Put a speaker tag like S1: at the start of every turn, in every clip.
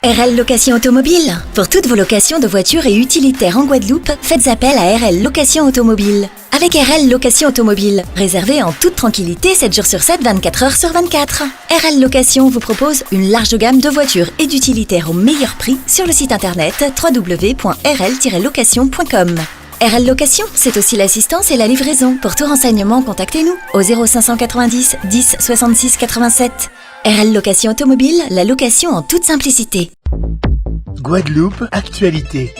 S1: RL Location Automobile. Pour toutes vos locations de voitures et utilitaires en Guadeloupe, faites appel à RL Location Automobile. Avec RL Location Automobile, réservez en toute tranquillité 7 jours sur 7, 24 heures sur 24. RL Location vous propose une large gamme de voitures et d'utilitaires au meilleur prix sur le site internet www.rl-location.com. RL Location, c'est aussi l'assistance et la livraison. Pour tout renseignement, contactez-nous au 0590 10 66 87. RL Location Automobile, la location en toute simplicité.
S2: Guadeloupe, actualité.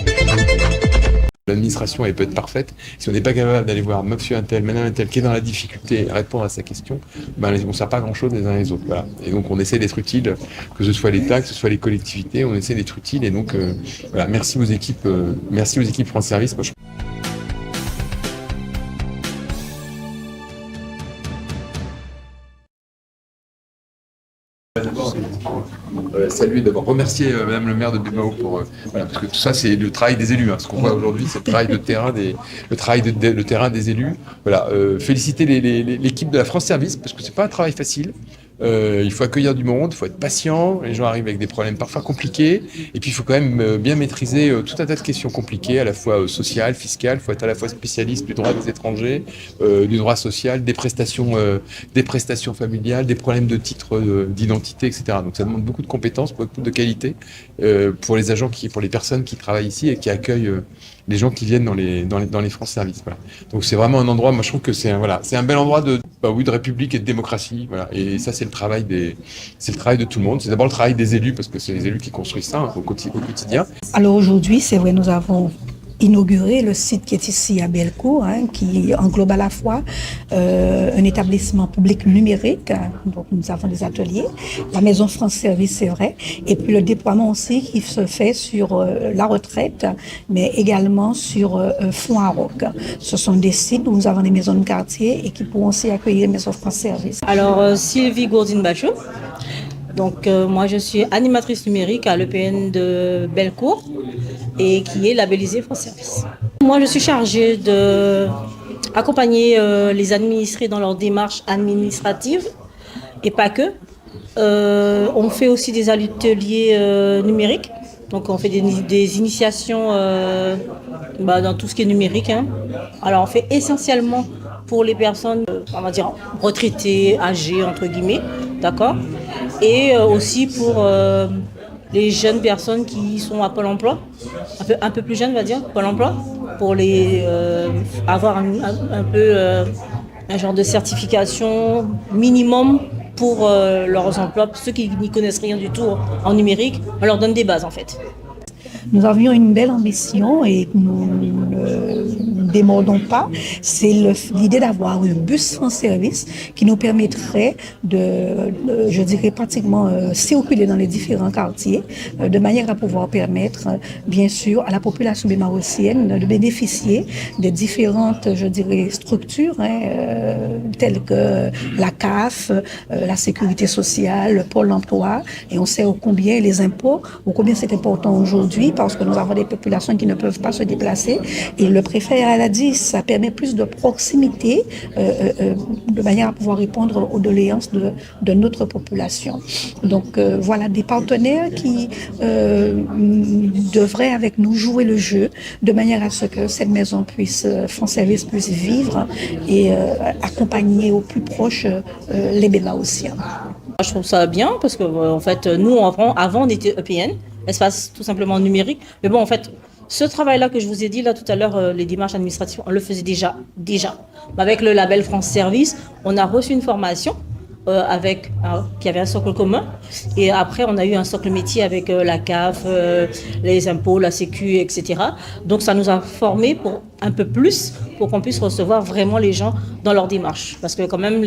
S3: L'administration, elle peut être parfaite. Si on n'est pas capable d'aller voir monsieur un tel, madame un tel, qui est dans la difficulté, répondre à sa question, on ne sert pas grand-chose les uns les autres. Voilà. Et donc, on essaie d'être utile, que ce soit l'État, que ce soit les collectivités, on essaie d'être utile. Et donc, voilà, merci aux équipes France Service. Moi, saluer, d'abord remercier Madame le maire de Bémao pour voilà, parce que tout ça c'est le travail des élus. Ce qu'on voit aujourd'hui, c'est le travail de terrain le terrain des élus. Voilà, féliciter l'équipe de la France Service parce que c'est pas un travail facile. Il faut accueillir du monde, il faut être patient, les gens arrivent avec des problèmes parfois compliqués, et puis il faut quand même bien maîtriser tout un tas de questions compliquées, à la fois sociales, fiscales, il faut être à la fois spécialiste du droit des étrangers, du droit social, des prestations familiales, des problèmes de titres d'identité, etc. Donc ça demande beaucoup de compétences, beaucoup de qualité pour les agents, pour les personnes qui travaillent ici et qui accueillent les gens qui viennent dans les France Service. Voilà. Donc c'est vraiment un endroit, moi je trouve que c'est un bel endroit de république et de démocratie. Voilà. Et ça c'est le travail de tout le monde. C'est d'abord le travail des élus parce que c'est les élus qui construisent ça au quotidien.
S4: Alors aujourd'hui, c'est vrai, nous avons inauguré le site qui est ici à Bellecour, qui englobe à la fois un établissement public numérique, donc nous avons des ateliers, la maison France Service, c'est vrai, et puis le déploiement aussi qui se fait sur la retraite, mais également sur Fonds-à-Roc. Ce sont des sites où nous avons des maisons de quartier et qui pourront aussi accueillir les maisons France Service.
S5: Alors Sylvie Gourdine-Bachot. Donc moi je suis animatrice numérique à l'EPN de Bellecour et qui est labellisée France Service. Moi je suis chargée d'accompagner les administrés dans leurs démarches administratives et pas que. On fait aussi des ateliers numériques, donc on fait des initiations dans tout ce qui est numérique. Alors on fait essentiellement pour les personnes, on va dire retraitées, âgées entre guillemets, d'accord, et aussi pour les jeunes personnes qui sont à Pôle emploi, un peu plus jeunes, on va dire, Pôle emploi, pour les avoir un peu un genre de certification minimum pour leurs emplois. Pour ceux qui n'y connaissent rien du tout en numérique, on leur donne des bases en fait.
S4: Nous avions une belle ambition et nous ne démordons pas. C'est l'idée d'avoir un bus France Service qui nous permettrait je dirais pratiquement circuler dans les différents quartiers de manière à pouvoir permettre, bien sûr, à la population bémarossienne de bénéficier des différentes, je dirais, structures telles que la CAF, la sécurité sociale, le Pôle emploi, et on sait combien les impôts, combien c'est important aujourd'hui parce que nous avons des populations qui ne peuvent pas se déplacer. Et le préfet a dit, ça permet plus de proximité de manière à pouvoir répondre aux doléances de notre population. Donc voilà des partenaires qui devraient avec nous jouer le jeu de manière à ce que cette maison France Service puisse vivre et accompagner au plus proche les Bémaossiens.
S5: Je trouve ça bien parce que en fait nous avant on était EPN, espace tout simplement numérique, mais bon en fait ce travail-là que je vous ai dit là tout à l'heure, les démarches administratives, on le faisait déjà. Avec le label France Service, on a reçu une formation qui avait un socle commun, et après on a eu un socle métier avec la CAF, les impôts, la Sécu, etc. Donc ça nous a formés pour un peu plus pour qu'on puisse recevoir vraiment les gens dans leur démarche, parce que quand même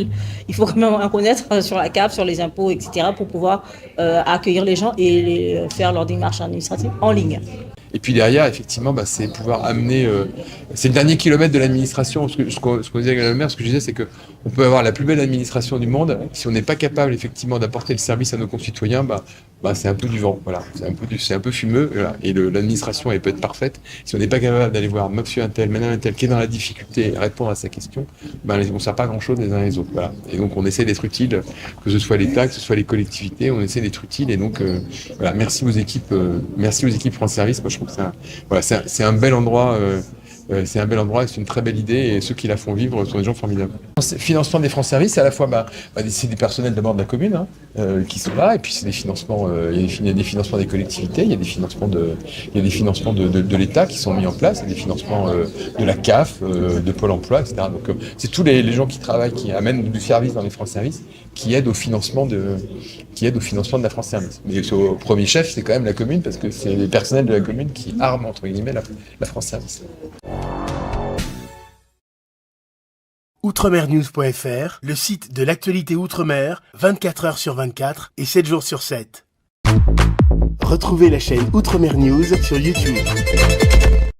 S5: il faut quand même en connaître sur la CAF, sur les impôts, etc. pour pouvoir accueillir les gens et faire leur démarche administrative en ligne.
S3: Et puis derrière, effectivement, c'est pouvoir amener, c'est le dernier kilomètre de l'administration. Ce qu'on disait avec le maire, ce que je disais, c'est que on peut avoir la plus belle administration du monde, si on n'est pas capable effectivement d'apporter le service à nos concitoyens, c'est un peu du vent, voilà. C'est un peu fumeux, voilà. Et l'administration, elle peut être parfaite. Si on n'est pas capable d'aller voir monsieur un tel, madame un tel, qui est dans la difficulté, et répondre à sa question, on ne sert pas grand-chose les uns les autres, voilà. Et donc on essaie d'être utile, que ce soit l'État, que ce soit les collectivités, on essaie d'être utile. Et donc voilà, merci aux équipes France Service. Moi je trouve que c'est un bel endroit. C'est un bel endroit, c'est une très belle idée et ceux qui la font vivre sont des gens formidables. Financement des France Service, c'est à la fois c'est des personnels d'abord de la commune qui sont là, et puis c'est des financements, il y a des financements des collectivités, il y a des financements de l'État qui sont mis en place, il y a des financements de la CAF, de Pôle emploi, etc. Donc c'est tous les gens qui travaillent, qui amènent du service dans les France Service, qui aident au financement de la France Service. Mais au premier chef, c'est quand même la commune, parce que c'est les personnels de la commune qui arment entre guillemets la France Service.
S2: Outremernews.fr, le site de l'actualité Outre-mer, 24 heures sur 24 et 7 jours sur 7. Retrouvez la chaîne Outremer News sur YouTube.